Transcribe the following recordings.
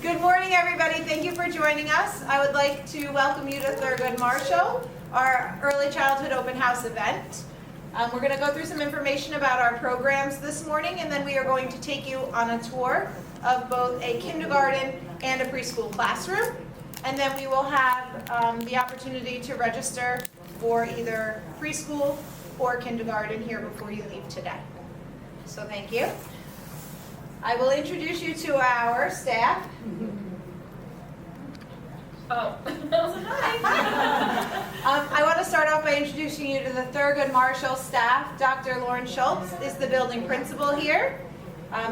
Good morning, everybody. Thank you for joining us. I would like to welcome you to Thurgood Marshall, our Early Childhood Open House event. We're going to go through some information about our programs this morning, and then we are going to take you on a tour of both a kindergarten and a preschool classroom. And then we will have the opportunity to register for either preschool or kindergarten here before you leave today. So thank you. I will introduce you to our staff. Oh, hi. I want to start off by introducing you to the Thurgood Marshall staff. Dr. Lauren Schultz is the building principal here.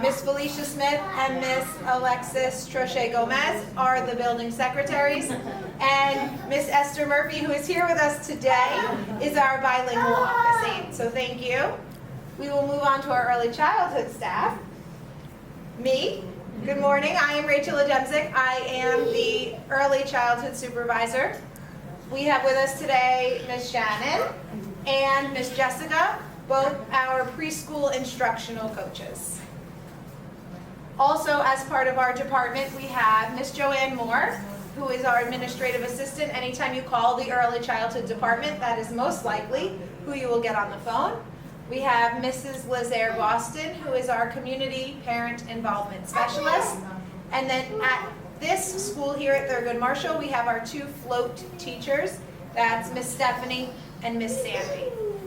Miss Felicia Smith and Miss Alexis Trochet Gomez are the building secretaries. And Miss Esther Murphy, who is here with us today, is our bilingual office aide. So thank you. We will move on to our early childhood staff. Me. Good morning. I am Rachel Ademzik. I am the early childhood supervisor. We have with us today Miss Shannon and Miss Jessica, both our preschool instructional coaches. Also, as part of our department, we have Miss Joanne Moore, who is our administrative assistant. Anytime you call the early childhood department, that is most likely who you will get on the phone. We have Mrs. Lizaire Boston, who is our community parent involvement specialist. And then at this school here at Thurgood Marshall, we have our two float teachers. That's Miss Stephanie and Miss Sandy.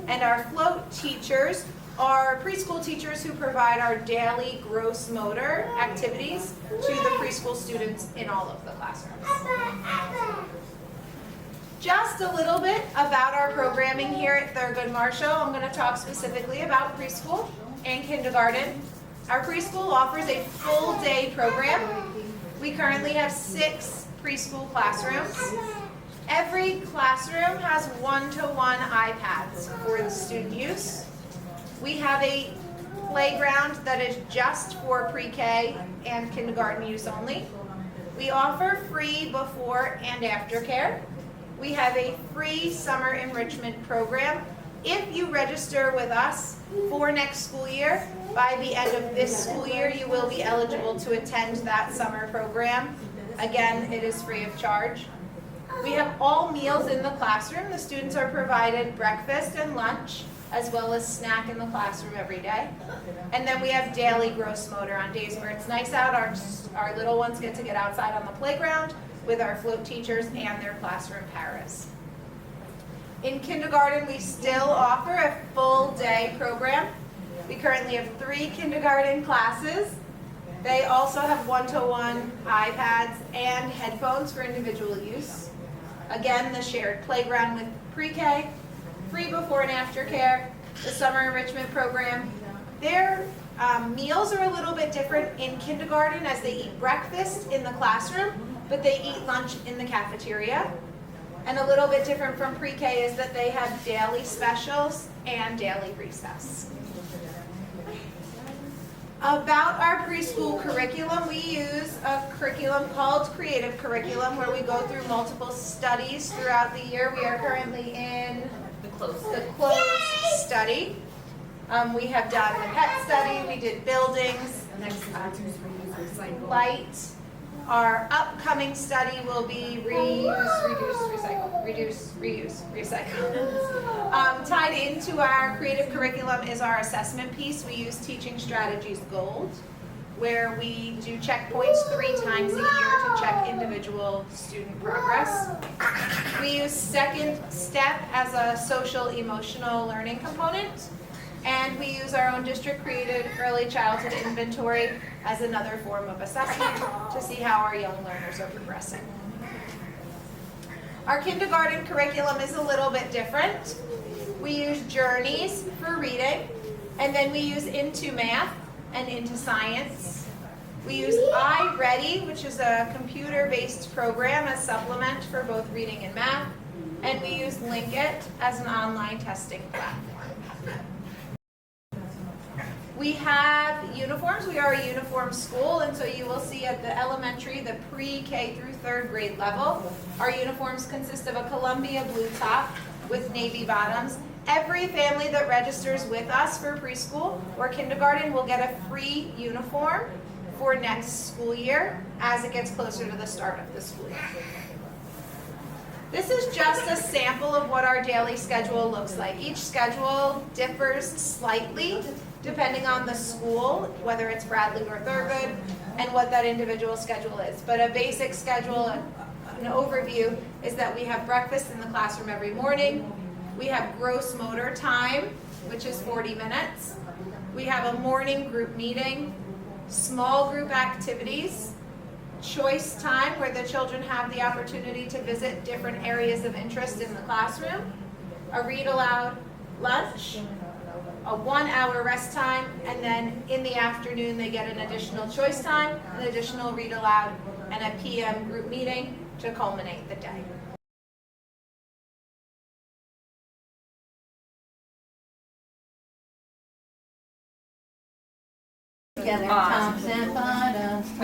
And our float teachers are preschool teachers who provide our daily gross motor activities to the preschool students in all of the classrooms. Just a little bit about our programming here at Thurgood Marshall. I'm going to talk specifically about preschool and kindergarten. Our preschool offers a full day program. We currently have 6 preschool classrooms. Every classroom has one-to-one iPads for the student use. We have a playground that is just for pre-K and kindergarten use only. We offer free before and after care. We have a free summer enrichment program. If you register with us for next school year, by the end of this school year, you will be eligible to attend that summer program. Again, it is free of charge. We have all meals in the classroom. The students are provided breakfast and lunch, as well as snack in the classroom every day. And then we have daily gross motor on days where it's nice out. Our little ones get to get outside on the playground with our float teachers and their classroom paras. In kindergarten, we still offer a full day program. We currently have 3 kindergarten classes. They also have one-to-one iPads and headphones for individual use. Again, the shared playground with pre-K, free before and after care, the summer enrichment program. Their meals are a little bit different in kindergarten as they eat breakfast in the classroom, but they eat lunch in the cafeteria. And a little bit different from pre-K is that they have daily specials and daily recess. About our preschool curriculum, we use a curriculum called Creative Curriculum where we go through multiple studies throughout the year. We are currently in the closed study. We have done the pet study, we did buildings, light. Our upcoming study will be reuse, reduce, recycle. Reduce, reuse, recycle. Tied into our creative curriculum is our assessment piece. We use Teaching Strategies Gold, where we do checkpoints 3 times a year to check individual student progress. We use Second Step as a social emotional learning component. And we use our own district-created early childhood inventory as another form of assessment to see how our young learners are progressing. Our kindergarten curriculum is a little bit different. We use Journeys for reading, and then we use Into Math and Into Science. We use iReady, which is a computer-based program as supplement for both reading and math, and we use Linkit as an online testing platform. We have uniforms. We are a uniform school, and so you will see at the elementary, the pre-K through 3rd grade level, our uniforms consist of a Columbia blue top with navy bottoms. Every family that registers with us for preschool or kindergarten will get a free uniform for next school year as it gets closer to the start of the school year. This is just a sample of what our daily schedule looks like. Each schedule differs slightly depending on the school, whether it's Bradley or Thurgood, and what that individual schedule is. But a basic schedule, an overview, is that we have breakfast in the classroom every morning. We have gross motor time, which is 40 minutes. We have a morning group meeting, small group activities, choice time where the children have the opportunity to visit different areas of interest in the classroom, a read aloud lunch, a 1 hour rest time, and then in the afternoon they get an additional choice time, an additional read aloud, and a PM group meeting to culminate the day. We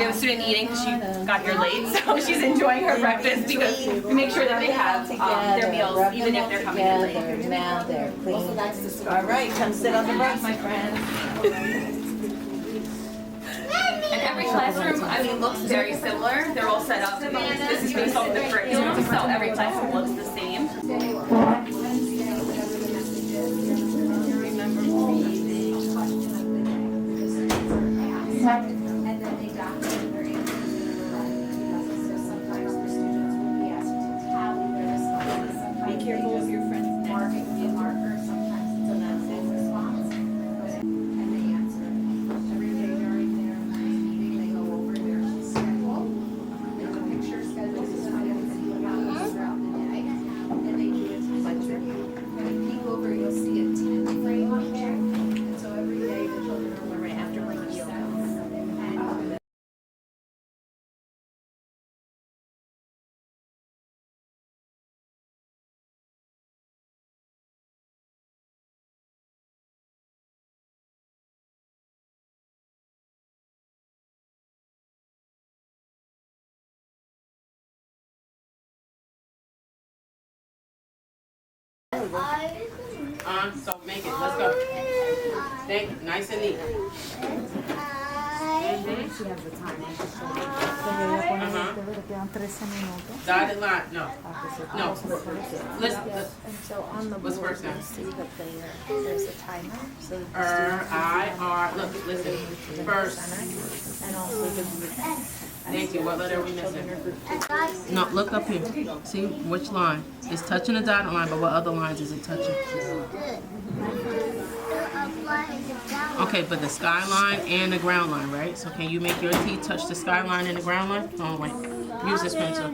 have a student eating because she got here late, so she's enjoying her breakfast because we make sure that they have their meals even if they're coming in late. Now they're clean. All right, come sit on the rug, my friend. And every classroom, I mean, looks very similar. They're all set up. This is based off the curriculum, so every classroom looks the same. And then they document their answers so sometimes the students will be asked to tally their responses. Sometimes be careful of your friends. Marking a marker, sometimes it's a message response. And they answer. Every day during their meeting, they go over their schedule. There's a picture schedule to kind of see what happens throughout the day. And they do a time review. When you peek over, you'll see a 10 frame up there. And so every day the children are learning after like yoga. So make it. Let's go. Thank you. Nice and neat. Dotted line. No. No. Let's. So on the What's board, first now? you see that there's a timer. So that the I-R. Look, listen. First. and also the group. Thank you. What letter are we missing? No, look up here. See which line? It's touching the dotted line, but what other lines is it touching? Okay, but the skyline and the ground line, right? So can you make your T touch the skyline and the ground line? Oh, wait. Use this pencil.